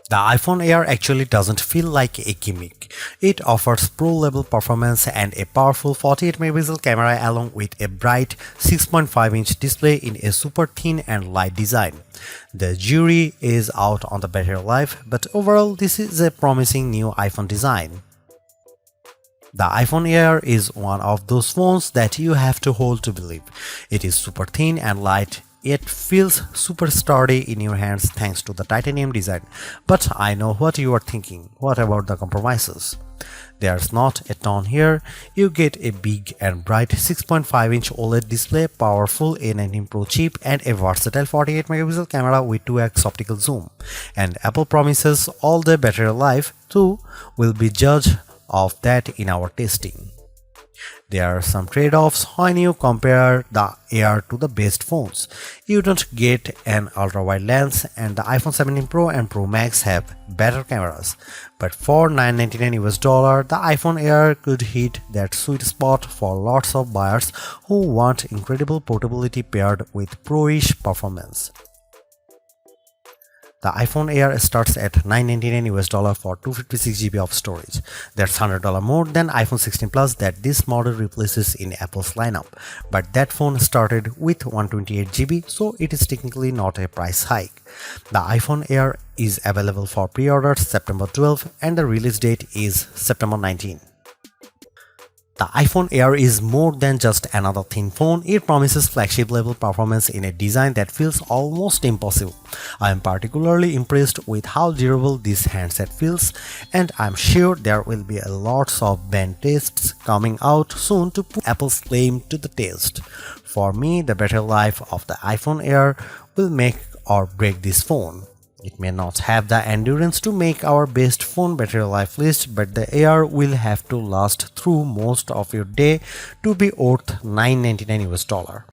The iPhone Air actually doesn't feel like a gimmick. It offers pro-level performance and a powerful 48 megapixel camera along with a bright 6.5-inch display in a super thin and light design. The jury is out on the battery life, but overall this is a promising new iPhone design. The iPhone Air is one of those phones that you have to hold to believe. It is super thin and light. It feels super sturdy in your hands thanks to the titanium design. But I know what you are thinking. What about the compromises? There's not a ton here. You get a big and bright 6.5-inch OLED display, powerful A19 Pro chip, and a versatile 48 megapixel camera with 2x optical zoom. And Apple promises all the battery life too will be judged of that in our testing. There are some trade-offs when you compare the Air to the best phones. You don't get an ultra-wide lens, and the iPhone 17 Pro and Pro Max have better cameras. But for $999, the iPhone Air could hit that sweet spot for lots of buyers who want incredible portability paired with pro-ish performance. The iPhone Air starts at $999 for 256GB of storage. That's $100 more than iPhone 16 Plus that this model replaces in Apple's lineup. But that phone started with 128GB, so it is technically not a price hike. The iPhone Air is available for pre-orders September 12 and the release date is September 19. The iPhone Air is more than just another thin phone. It promises flagship level performance in a design that feels almost impossible. I am particularly impressed with how durable this handset feels, and I'm sure there will be lots of band tests coming out soon to put Apple's claim to the test. For me, the battery life of the iPhone Air will make or break this phone. It may not have the endurance to make our best phone battery life list, but the Air will have to last through most of your day to be worth $999.